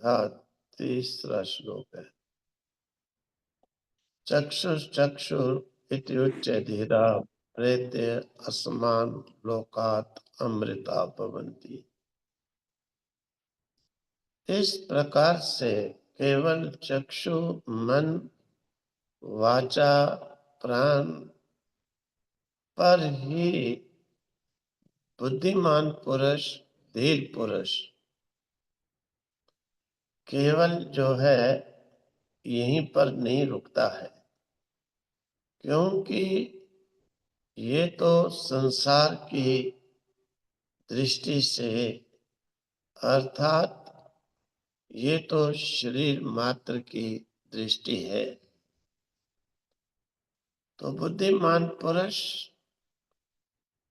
हाँ, तीसरा श्लोक है। चक्षुश्चक्षुर इति उच्यते धीरा प्रेत्य अस्मान् लोकात् अमृता भवन्ति। इस प्रकार से केवल चक्षु, मन, वाचा, प्राण पर ही बुद्धिमान पुरुष, धीर पुरुष केवल जो है यहीं पर नहीं रुकता है, क्योंकि ये तो संसार की दृष्टि से, अर्थात ये तो शरीर मात्र की दृष्टि है। तो बुद्धिमान पुरुष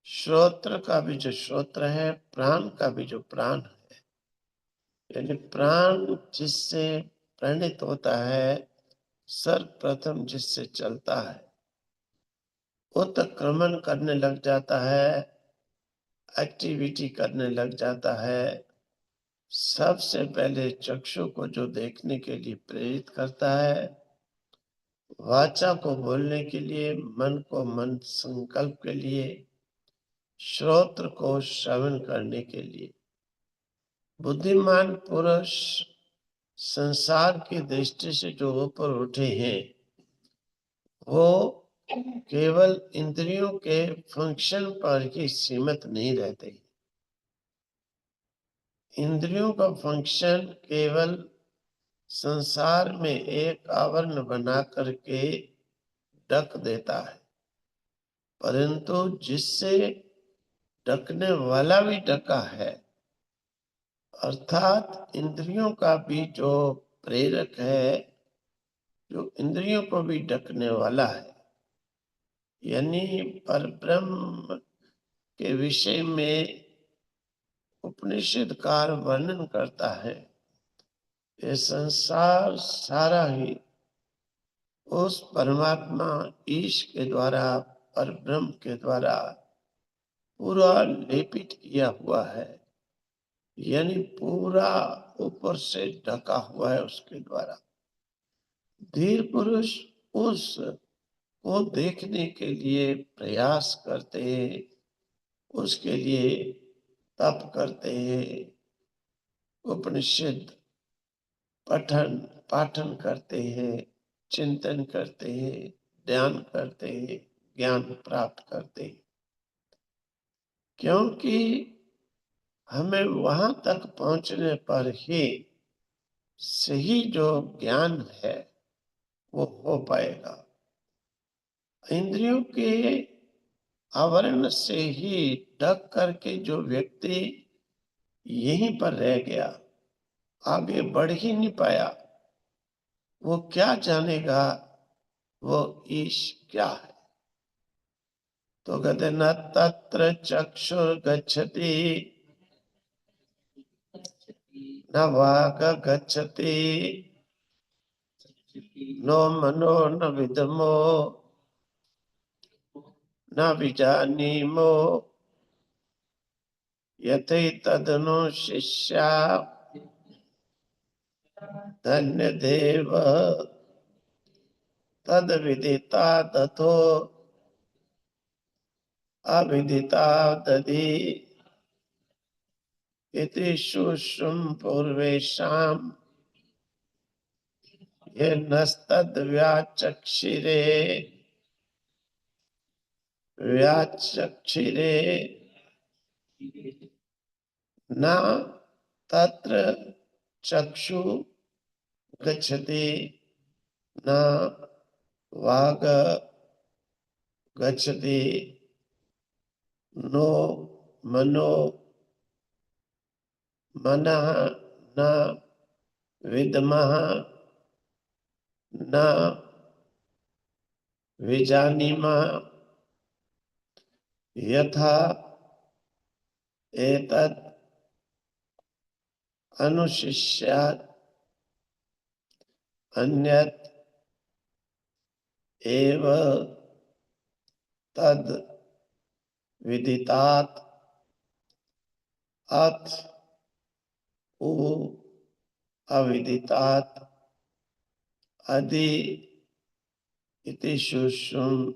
श्रोत्र का भी जो श्रोत्र है, प्राण का भी जो प्राण है, यानी प्राण जिससे प्रणित होता है, सर्वप्रथम जिससे चलता है, उत्क्रमण करने लग जाता है, एक्टिविटी करने लग जाता है, सबसे पहले चक्षु को जो देखने के लिए प्रेरित करता है, वाचा को बोलने के लिए, मन को मन संकल्प के लिए, श्रोत्र को श्रवण करने के लिए। बुद्धिमान पुरुष संसार की दृष्टि से जो ऊपर उठे हैं, वो केवल इंद्रियों के फंक्शन पर ही सीमित नहीं रहते। इंद्रियों का फंक्शन केवल संसार में एक आवरण बना करके ढक देता है, परंतु जिससे ढकने वाला भी ढका है, अर्थात इंद्रियों का भी जो प्रेरक है, जो इंद्रियों को भी ढकने वाला है, यानी परब्रह्म के विषय में उपनिषदकार वर्णन करता है। ये संसार सारा ही उस परमात्मा ईश के द्वारा, परब्रह्म के द्वारा पूरा लेपित किया हुआ है, यानी पूरा ऊपर से ढका हुआ है उसके द्वारा। धीर पुरुष उस को देखने के लिए प्रयास करते हैं, उसके लिए तप करते हैं, उपनिषद पठन पाठन करते हैं, चिंतन करते हैं, ध्यान करते हैं, ज्ञान प्राप्त करते हैं, क्योंकि हमें वहां तक पहुंचने पर ही सही जो ज्ञान है वो हो पाएगा। इंद्रियों के आवरण से ही ढक करके जो व्यक्ति यहीं पर रह गया, आगे बढ़ ही नहीं पाया, वो क्या जानेगा वो ईश क्या है। तो कहते न तत्र चक्षुर गच्छति न वाग गच्छति नो मनो न विदमो न विजानीमो यथैतदनु शिष्या धन्य देव तद विदिता तथो अविदिता दधि इति शुश्रुम पूर्वेशाम ये नस्तद व्याचक्षिरे न तत्र चक्षु गच्छति न वाग गच्छति नो मनो मनः न विद्मः न विजानीमः यथा एतत् अनुशिष्यात् अन्यत् एव तद विदितात् अथ उ अविदितात् अदि इति शुष्म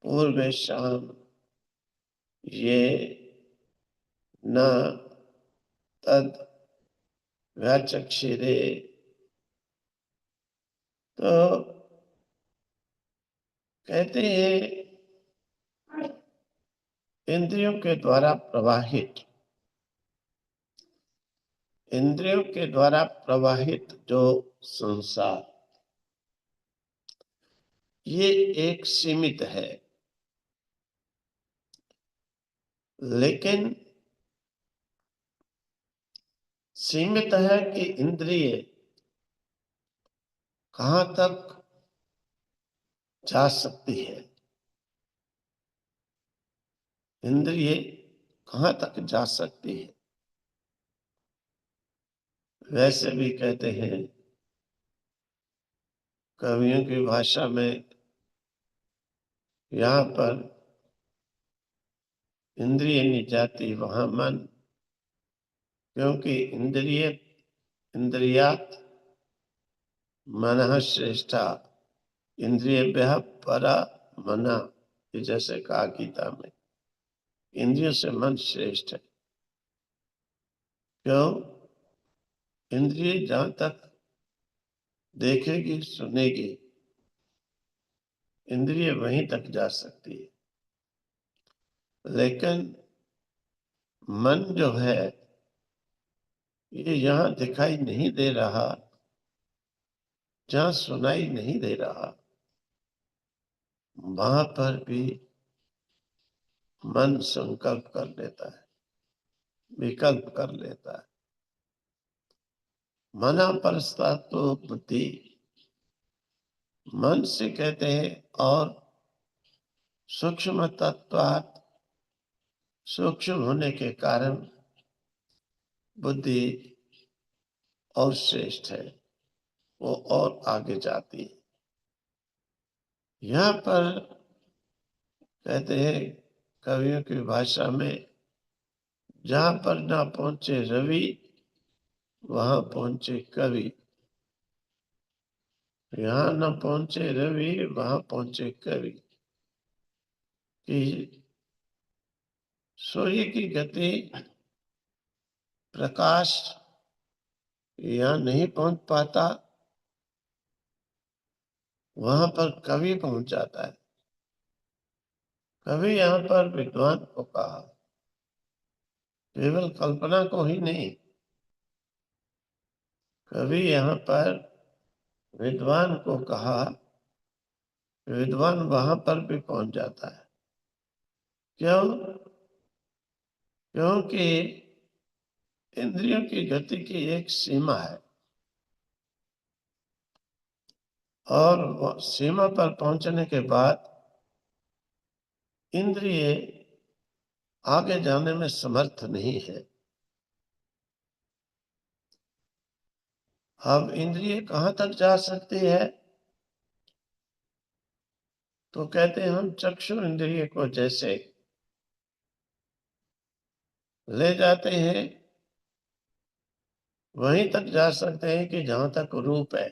पूर्वेषां ये न तद व्याचक्षिरे। तो कहते हैं इंद्रियों के द्वारा प्रवाहित, इंद्रियों के द्वारा प्रवाहित जो संसार, ये एक सीमित है, लेकिन सीमित है कि इंद्रिय कहाँ तक जा सकती है, इंद्रिय कहाँ तक जा सकती है। वैसे भी कहते हैं कवियों की भाषा में, यहाँ पर इंद्रिय नहीं जाती वहां मन, क्योंकि इंद्रियात मनः श्रेष्ठा इंद्रियभ्यः परा मना, जैसे कहा गीता में, इंद्रियों से मन श्रेष्ठ है। क्यों? इंद्रिय जहां तक देखेगी सुनेगी, इंद्रिय वहीं तक जा सकती है, लेकिन मन जो है ये यहाँ दिखाई नहीं दे रहा, जहाँ सुनाई नहीं दे रहा, वहां पर भी मन संकल्प कर लेता है, विकल्प कर लेता है। मना परस्तात् तो बुद्धि, मन से कहते हैं, और सूक्ष्म तत्वात्, सूक्ष्म होने के कारण बुद्धि और श्रेष्ठ है, वो और आगे जाती है। यहाँ पर कहते हैं कवियों की भाषा में, जहां पर ना पहुंचे रवि वहां पहुंचे कवि, यहाँ न पहुंचे रवि वहां पहुंचे कवि। कि सूर्य की गति, प्रकाश यहाँ नहीं पहुंच पाता, वहां पर कवि पहुंच जाता है। कवि यहाँ पर विद्वान को कहा, केवल कल्पना को ही नहीं, कवि यहाँ पर विद्वान को कहा, विद्वान वहां पर भी पहुंच जाता है। क्यों? क्योंकि इंद्रियों की गति की एक सीमा है, और सीमा पर पहुंचने के बाद इंद्रिय आगे जाने में समर्थ नहीं है। अब इंद्रिय कहाँ तक जा सकती है? तो कहते हैं हम चक्षु इंद्रिय को जैसे ले जाते हैं, वहीं तक जा सकते हैं कि जहां तक रूप है,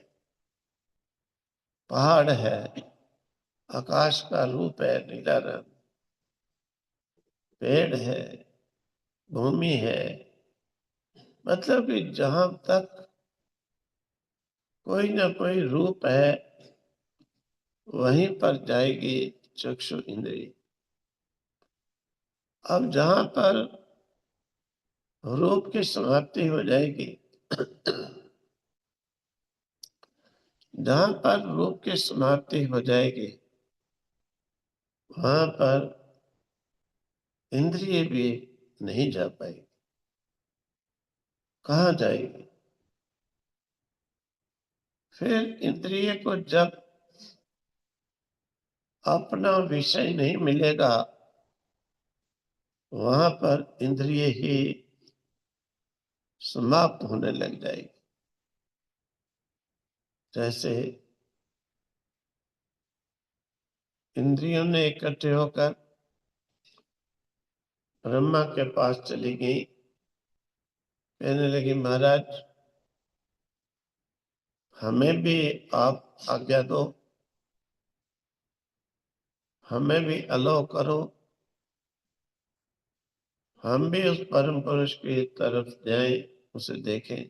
पहाड़ है, आकाश का रूप है नीला रंग, पेड़ है, भूमि है, मतलब कि जहां तक कोई ना कोई रूप है, वहीं पर जाएगी चक्षु इंद्रिय। अब जहां पर रूप की समाप्ति हो जाएगी, जहां पर रूप की समाप्ति हो जाएगी, वहां पर इंद्रिय भी नहीं जा पाएगी। कहाँ जाएगी? फिर इंद्रिय को जब अपना विषय नहीं मिलेगा, वहां पर इंद्रिय ही समाप्त होने लग जाएगी। जैसे इंद्रियों ने इकट्ठे होकर ब्रह्मा के पास चली गई, कहने लगी महाराज हमें भी आप आज्ञा दो, हमें भी अलो करो, हम भी उस परम पुरुष की तरफ जाएं, उसे देखें,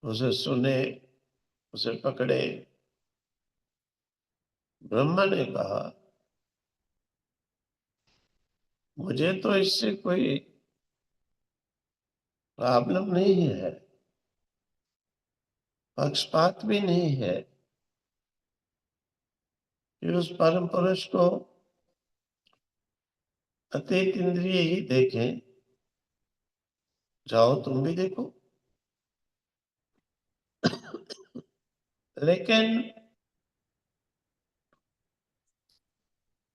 उसे सुने, उसे पकड़े। ब्रह्मा ने कहा, मुझे तो इससे कोई प्रॉब्लम नहीं है, पक्षपात भी नहीं है कि उस परम पुरुष को अतीत इंद्रिय ही देखें। जाओ तुम भी देखो। लेकिन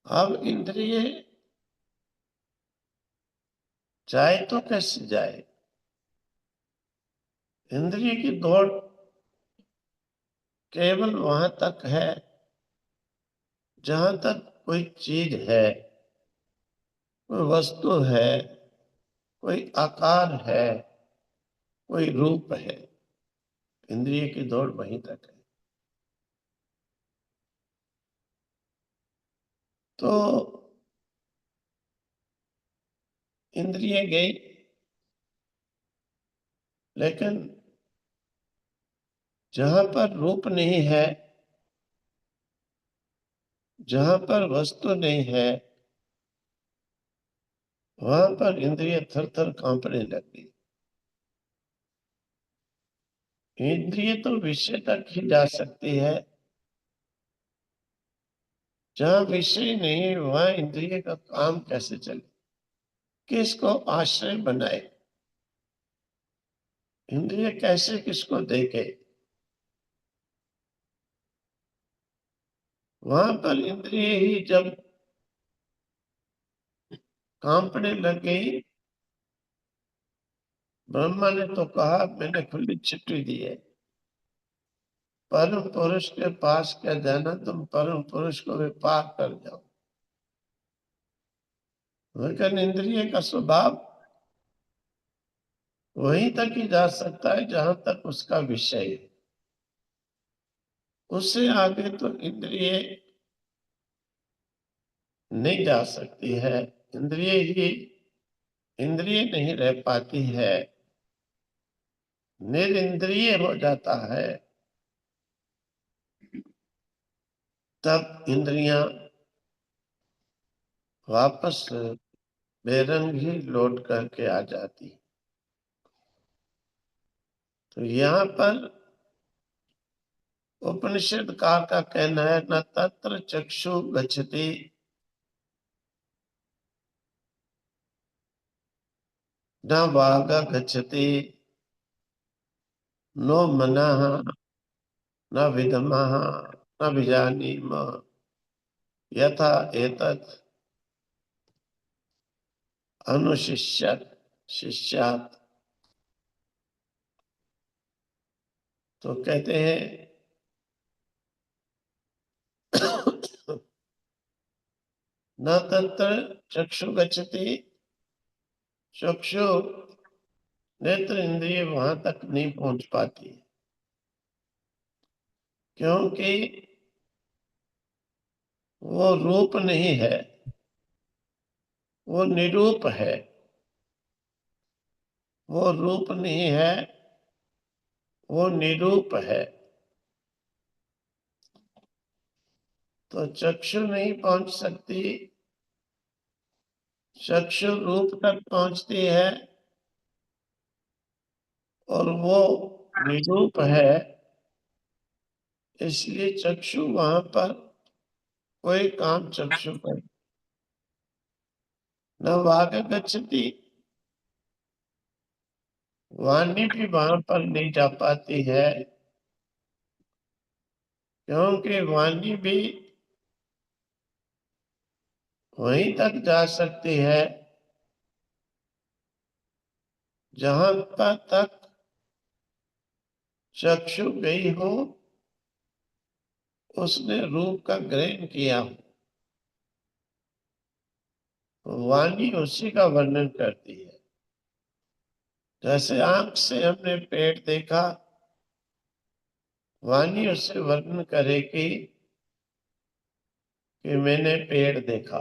अब इंद्रिय जाए तो कैसे जाए? इंद्रिय की दौड़ केवल वहां तक है जहां तक कोई चीज है, कोई वस्तु है, कोई आकार है, कोई रूप है। इंद्रिय की दौड़ वहीं तक है। तो इंद्रिय गई, लेकिन जहां पर रूप नहीं है, जहां पर वस्तु नहीं है, वहां पर इंद्रिय थर थर कांपने लगी। इंद्रिय तो विषय तक ही जा सकती है। जहां विषय नहीं, वहां इंद्रिय का काम कैसे चले? किसको आश्रय बनाए? इंद्रिय कैसे किसको देखे? वहां पर इंद्रिय ही जब कांपने लग गई, ब्रह्मा ने तो कहा, मैंने खुली चिट्ठी दी है, परम पुरुष के पास क्या जाना, तुम परम पुरुष को भी पार कर जाओ। लेकिन इंद्रिय का स्वभाव वहीं तक ही जा सकता है जहां तक उसका विषय है। उससे आगे तो इंद्रिय नहीं जा सकती है। इंद्रिय ही इंद्रिय नहीं रह पाती है, निरिंद्रिय हो जाता है। तब इंद्रियां वापस बेरंग ही लौट करके आ जाती। तो यहाँ पर उपनिषदकार का कहना है, न तत्र चक्षु गच्छति न वाग गच्छति नो मनः न विद्मः न विजानीम यथा एतत् अनुशिष्यत शिष्यात्। तो कहते हैं न तत्र चक्षु गच्छति, चक्षु नेत्र इंद्रिय वहां तक नहीं पहुंच पाती, क्योंकि वो रूप नहीं है, वो निरूप है। वो रूप नहीं है, वो निरूप है। तो चक्षु नहीं पहुंच सकती, चक्षु रूप तक पहुंचती है, और वो निरूप है। इसलिए चक्षु वहां पर कोई काम चक्षु पर न वाग गच्छति, वाणी भी वहां पर नहीं जा पाती है, क्योंकि वाणी भी वहीं तक जा सकती है जहां पर तक चक्षु गई हो, उसने रूप का ग्रहण किया हो। वाणी उसी का वर्णन करती है। जैसे आंख से हमने पेड़ देखा, वाणी उससे वर्णन करे कि मैंने पेड़ देखा।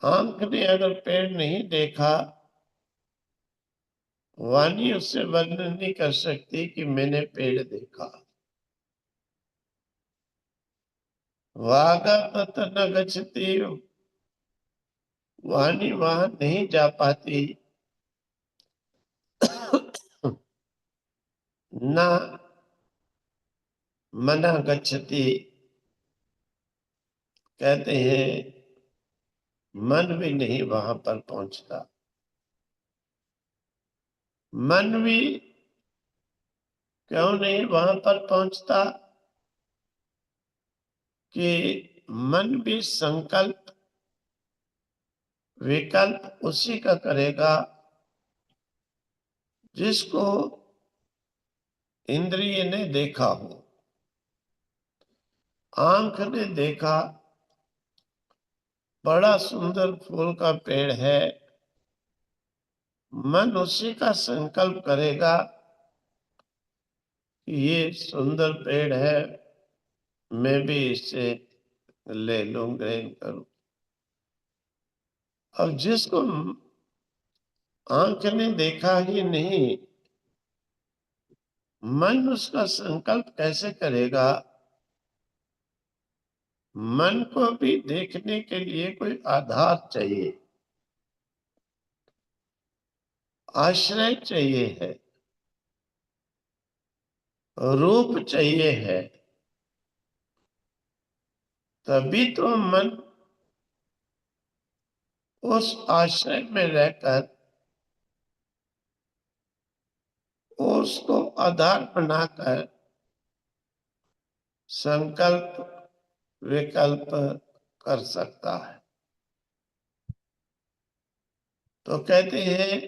आंख ने अगर पेड़ नहीं देखा, वाणी उससे वर्णन नहीं कर सकती कि मैंने पेड़ देखा। वागा तत न गच्छति, वाणी वहां नहीं जा पाती। न मना गच्छति, कहते हैं मन भी नहीं वहां पर पहुंचता। मन भी क्यों नहीं वहां पर पहुंचता? कि मन भी संकल्प विकल्प उसी का करेगा जिसको इंद्रिय ने देखा हो। आंख ने देखा बड़ा सुंदर फूल का पेड़ है, मन उसी का संकल्प करेगा कि ये सुंदर पेड़ है, मैं भी इसे ले लूं, ग्रहण करूं। अब जिसको आंख ने देखा ही नहीं, मन उसका संकल्प कैसे करेगा? मन को भी देखने के लिए कोई आधार चाहिए, आश्रय चाहिए है, रूप चाहिए है। तभी तो मन उस आश्रय में रहकर उसको आधार बनाकर संकल्प विकल्प कर सकता है। तो कहते हैं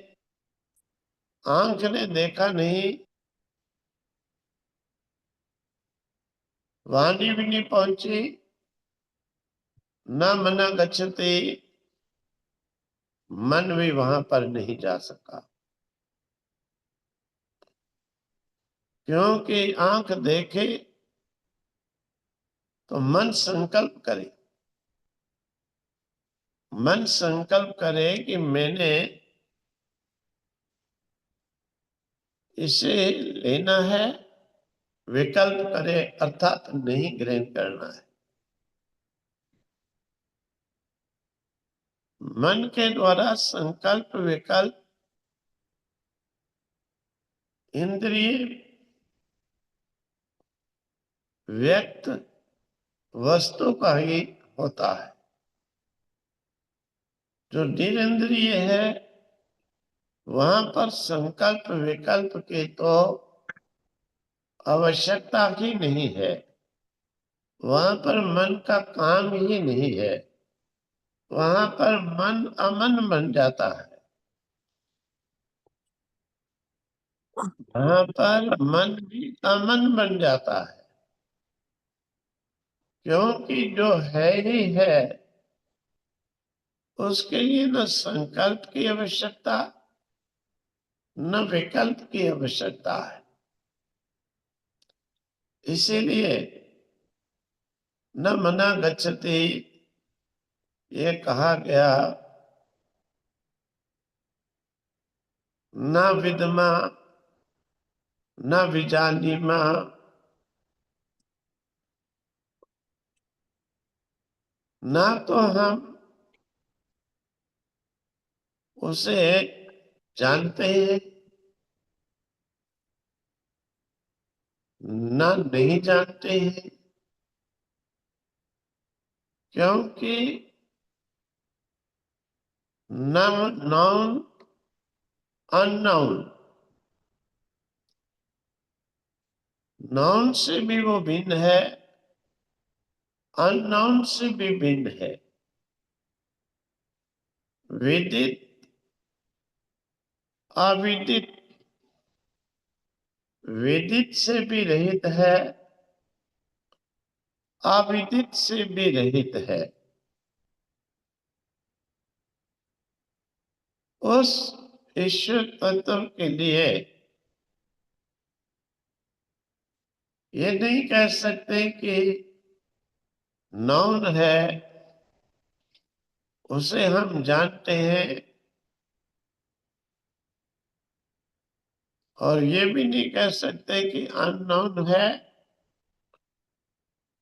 आंख ने देखा नहीं, वाणी भी नहीं पहुंची, न मना गच्छति, मन भी वहां पर नहीं जा सका। क्योंकि आंख देखे तो मन संकल्प करे, मन संकल्प करे कि मैंने इसे लेना है, विकल्प करे अर्थात नहीं ग्रहण करना है। मन के द्वारा संकल्प विकल्प इंद्रिय व्यक्त वस्तु का ही होता है। जो निरिंद्रिय है वहां पर संकल्प विकल्प की तो आवश्यकता ही नहीं है, वहां पर मन का काम ही नहीं है, वहां पर मन अमन बन जाता है। वहां पर मन भी अमन बन जाता है, क्योंकि जो है ही है उसके लिए न संकल्प की आवश्यकता न विकल्प की आवश्यकता है। इसीलिए न मना गच्छति ये कहा गया, न विद्मा न विजानीमा, ना तो हम उसे जानते हैं ना नहीं जानते हैं। क्योंकि नाउन अननाउन, नाउन से भी वो भिन्न है, अननाउन से भी भिन्न है। विदित अविदित, विदित से भी रहित है, अविदित से भी रहित है। उस ईश्वर तत्व के लिए ये नहीं कह सकते कि नाउन है उसे हम जानते हैं, और ये भी नहीं कह सकते कि अननोन है,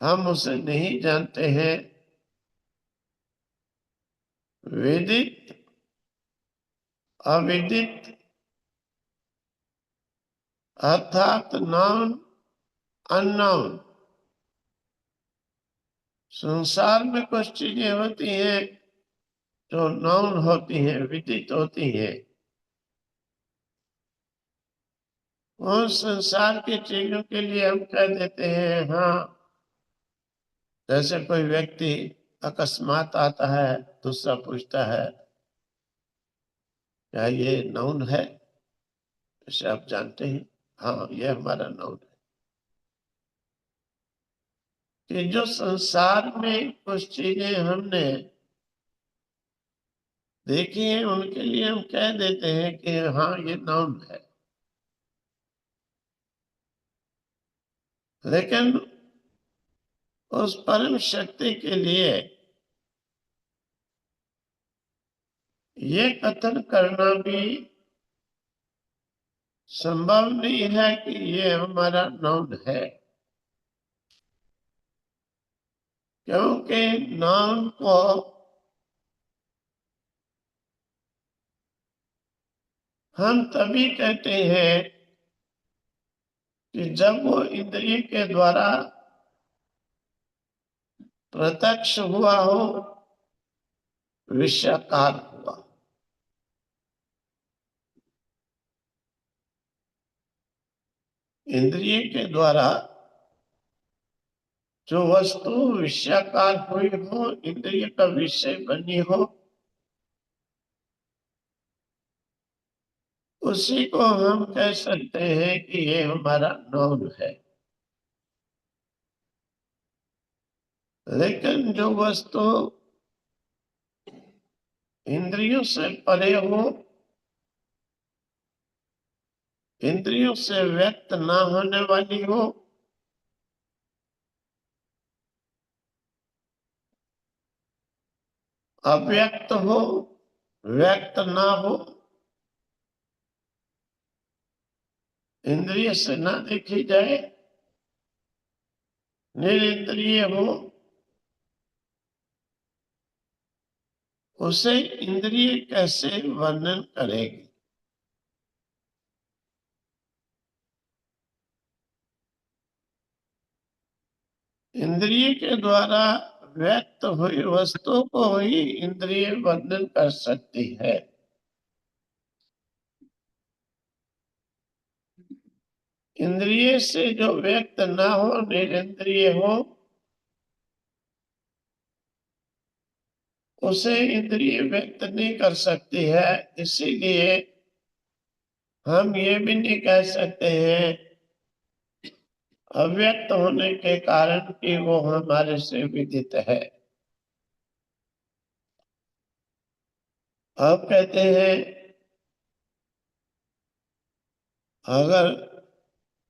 हम उसे नहीं जानते हैं। विदित, अविदित, अर्थात नाउन, अननोन। संसार में कुछ चीजें होती हैं जो नाउन होती हैं, विदित होती हैं। उस संसार की चीजों के लिए हम कह देते हैं हाँ। जैसे कोई व्यक्ति अकस्मात आता है, दूसरा पूछता है क्या ये नाउन है, इसे आप जानते हैं? हाँ, ये हमारा नाउन है। कि जो संसार में कुछ चीजें हमने देखी हैं, उनके लिए हम कह देते हैं कि हाँ ये नाउन है। लेकिन उस परम शक्ति के लिए ये कथन करना भी संभव नहीं है कि ये हमारा नाउन है, क्योंकि नाउन को हम तभी कहते हैं कि जब वो इंद्रिय के द्वारा प्रत्यक्ष हुआ हो, विषयाकार हुआ। इंद्रिय के द्वारा जो वस्तु विषयाकार हुई हो, इंद्रिय का विषय बनी हो, उसी को हम कह सकते हैं कि ये हमारा नाउन है। लेकिन जो वस्तु इंद्रियों से परे हो, इंद्रियों से व्यक्त ना होने वाली हो, अव्यक्त हो, व्यक्त ना हो, इंद्रिय से ना देखी जाए, निरिंद्रिय हो, उसे इंद्रिय कैसे वर्णन करेगी? इंद्रिय के द्वारा व्यक्त हुई वस्तु को ही इंद्रिय वर्णन कर सकती है। इंद्रिय से जो व्यक्त ना हो, निरिंद्रिय हो, उसे इंद्रिय व्यक्त नहीं कर सकती है। इसीलिए हम ये भी नहीं कह सकते हैं अव्यक्त होने के कारण कि वो हमारे से विदित है। आप कहते हैं अगर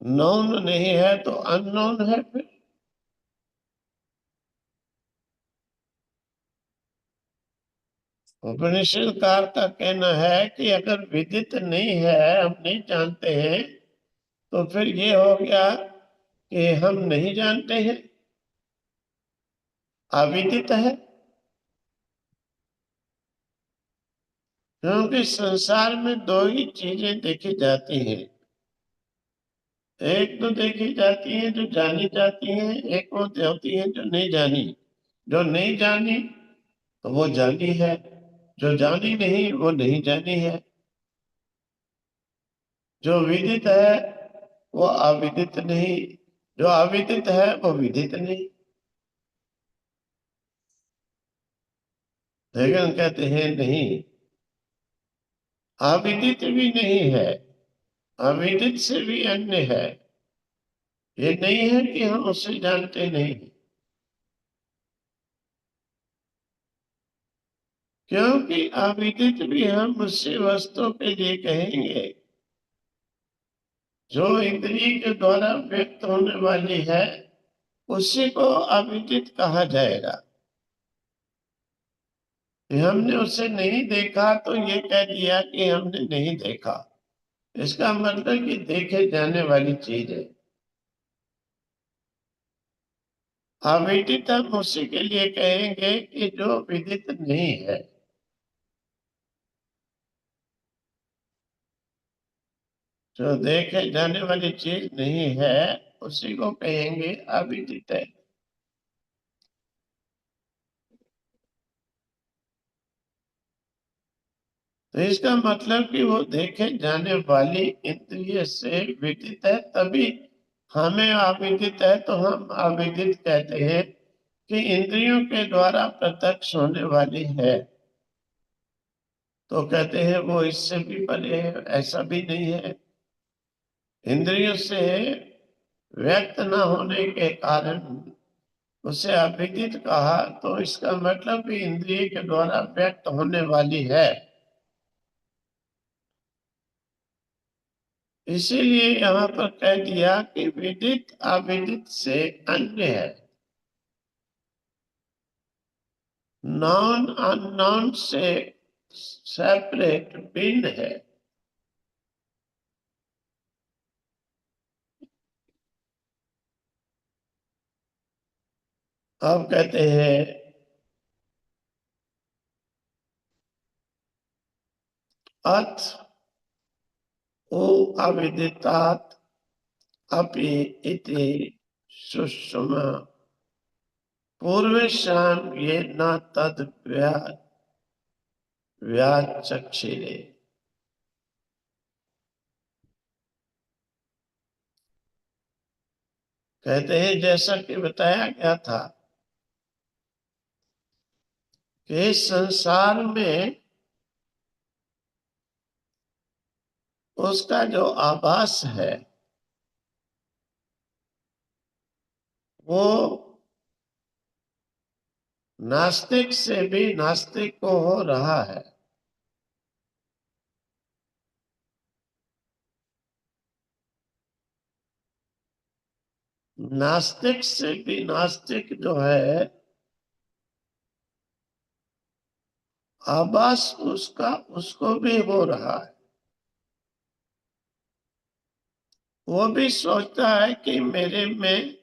नॉन नहीं है तो अननोन है। फिर उपनिषदकार का कहना है कि अगर विदित नहीं है, हम नहीं जानते हैं, तो फिर ये हो गया कि हम नहीं जानते हैं, अविदित है। क्योंकि संसार में दो ही चीजें देखी जाती हैं। एक तो देखी जाती है जो जानी जाती है, एक वो होती है जो नहीं जानी। जो नहीं जानी तो वो जानी है, जो जानी नहीं वो नहीं जानी है। जो विदित है वो अविदित नहीं, जो अविदित है वो विदित नहीं। लेकिन कहते हैं नहीं, अविदित भी नहीं है, अविदित से भी अन्य है। ये नहीं है कि हम उसे जानते नहीं, क्योंकि अविदित भी हम उसी वस्तु के लिए कहेंगे जो इंद्रिय के द्वारा व्यक्त होने वाली है उसी को अविदित कहा जाएगा। हमने उसे नहीं देखा तो ये कह दिया कि हमने नहीं देखा, इसका मतलब कि देखे जाने वाली चीज है। अविदित हम उसी के लिए कहेंगे कि जो विदित नहीं है। जो देखे जाने वाली चीज नहीं है उसी को कहेंगे अविदित है। तो इसका मतलब कि वो देखे जाने वाली इंद्रिय से विदित है, तभी हमें अविदित है तो हम अविदित कहते हैं कि इंद्रियों के द्वारा प्रत्यक्ष होने वाली है। तो कहते हैं वो इससे भी परे है, ऐसा भी नहीं है। इंद्रियों से व्यक्त न होने के कारण उसे अविदित कहा, तो इसका मतलब कि इंद्रिय के द्वारा व्यक्त होने वाली है। इसीलिए यहाँ पर कह दिया कि विदित अविदित से अन्य है, नॉन अननोन से सेपरेट, भिन्न है। अब कहते हैं अथ ओ अविदितात् अपि इति सुषुम्ना पूर्वेषां ये न तद व्याचक्षिरे। कहते हैं जैसा कि बताया गया था कि इस संसार में उसका जो आभास है वो नास्तिक से भी नास्तिक को हो रहा है। नास्तिक से भी नास्तिक जो है आभास उसका उसको भी हो रहा है। वो भी सोचता है कि मेरे में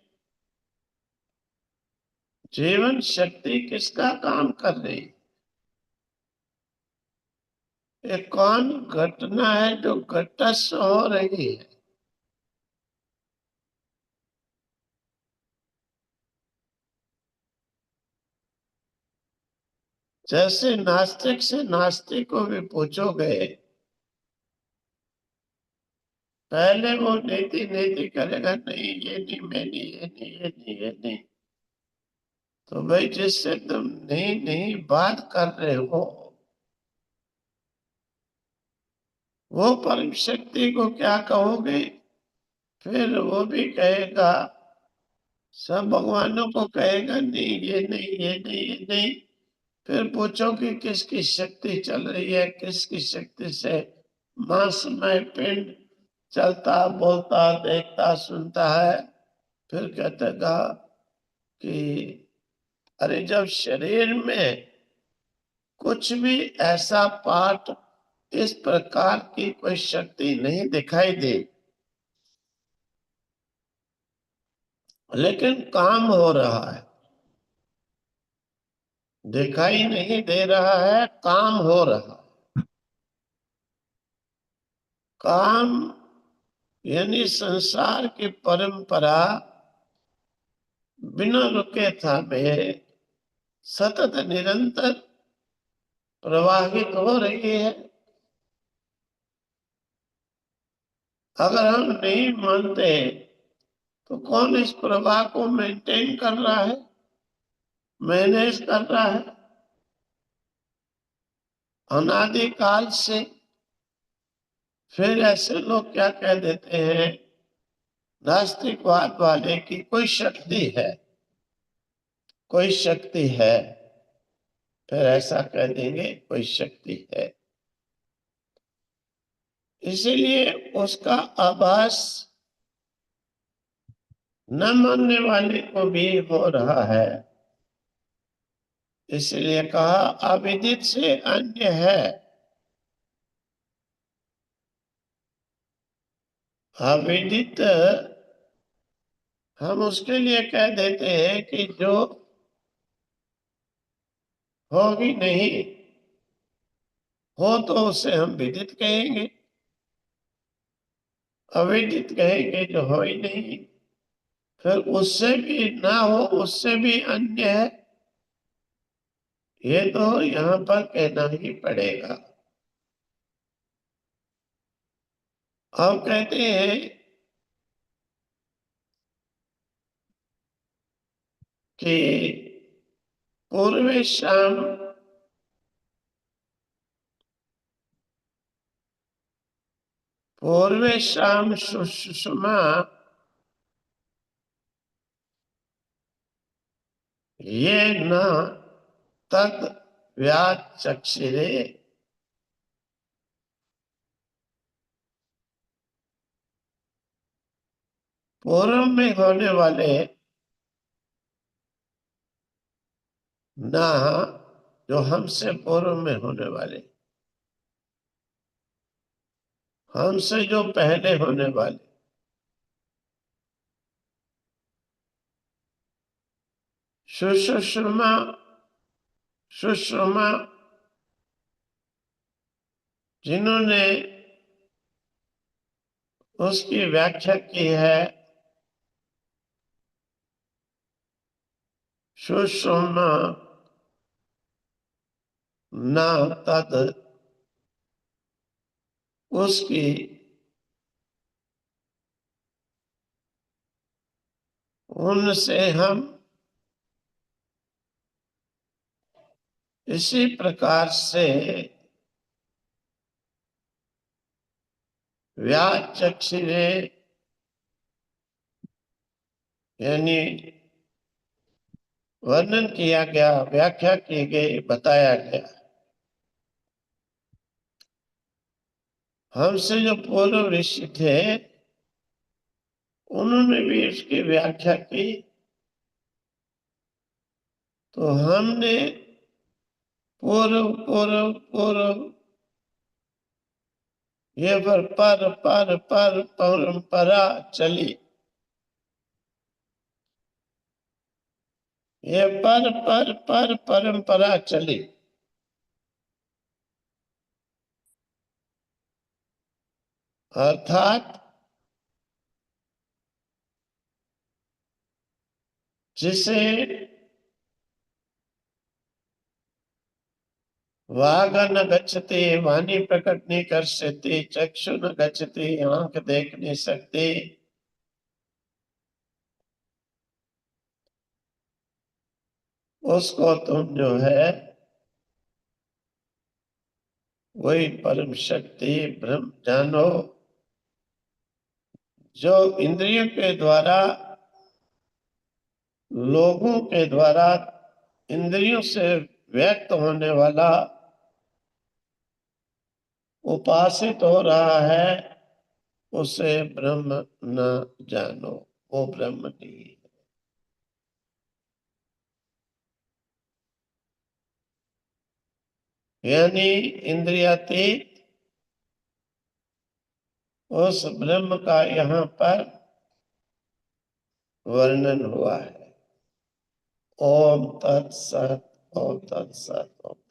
जीवन शक्ति किसका काम कर रही, ये कौन घटना है जो घटस्व हो रही है। जैसे नास्तिक से नास्तिक को भी पूछोगे, पहले वो नीति नीति करेगा, नहीं ये नहीं, मैं नहीं, ये नहीं, ये नहीं, ये नहीं। तो भाई जिससे तुम नहीं नहीं बात कर रहे हो वो परम शक्ति को क्या कहोगे? फिर वो भी कहेगा, सब भगवानों को कहेगा नहीं ये नहीं, ये नहीं, ये नहीं। फिर पूछो कि किसकी शक्ति चल रही है, किसकी शक्ति से मांसमय पिंड चलता बोलता देखता सुनता है। फिर कहतेगा कि अरे जब शरीर में कुछ भी ऐसा पार्ट इस प्रकार की कोई शक्ति नहीं दिखाई दे, लेकिन काम हो रहा है, दिखाई नहीं दे रहा है, काम हो रहा है। काम यानी संसार की परंपरा बिना रुके थामे सतत निरंतर प्रवाहित हो रही है। अगर हम नहीं मानते तो कौन इस प्रवाह को मेंटेन कर रहा है, मैनेज कर रहा है? अनादि काल से। फिर ऐसे लोग क्या कह देते हैं नास्तिकवाद वाले की कोई शक्ति है, कोई शक्ति है। फिर ऐसा कह देंगे कोई शक्ति है। इसीलिए उसका आभास न मानने वाले को भी हो रहा है। इसलिए कहा अविदित से अन्य है। अविदित हम उसके लिए कह देते हैं कि जो हो भी नहीं, हो तो उसे हम विदित कहेंगे, अविदित कहेंगे जो हो ही नहीं। फिर उससे भी ना हो, उससे भी अन्य है, ये तो यहाँ पर कहना ही पड़ेगा। अब कहते हैं कि पूर्वे शाम पूर्वे शाम सुषमा ये न तद व्याचक्षिरे। पूर्व में होने वाले ना, जो हमसे पूर्व में होने वाले, हमसे जो पहले होने वाले, सुषुम्ना सुषुम्ना जिन्होंने उसकी व्याख्या की है, सुषुम्ना न तद, उसकी उनसे हम इसी प्रकार से व्याचक्षिरे यानी वर्णन किया गया, व्याख्या की गई, बताया गया। हमसे जो पूर्व ऋषि थे उन्होंने भी इसकी व्याख्या की, तो हमने पूर्व पूर्व पूर्व ये पर परंपरा चली। ये पर परंपरा चली। अर्थात जिसे वाग न गच्छते, वाणी प्रकट नहीं कर सकती, चक्षु न गच्छते, आंख देख नहीं सकती, उसको तुम जो है वही परम शक्ति ब्रह्म जानो, जो इंद्रियों के द्वारा, लोगों के द्वारा, इंद्रियों से व्यक्त होने वाला उपासित हो रहा है, उसे ब्रह्म न जानो, वो ब्रह्म नहीं है। यानी इंद्रियातीत उस ब्रह्म का यहाँ पर वर्णन हुआ है। ओम तत्सत, ओम तत्सत, ओम।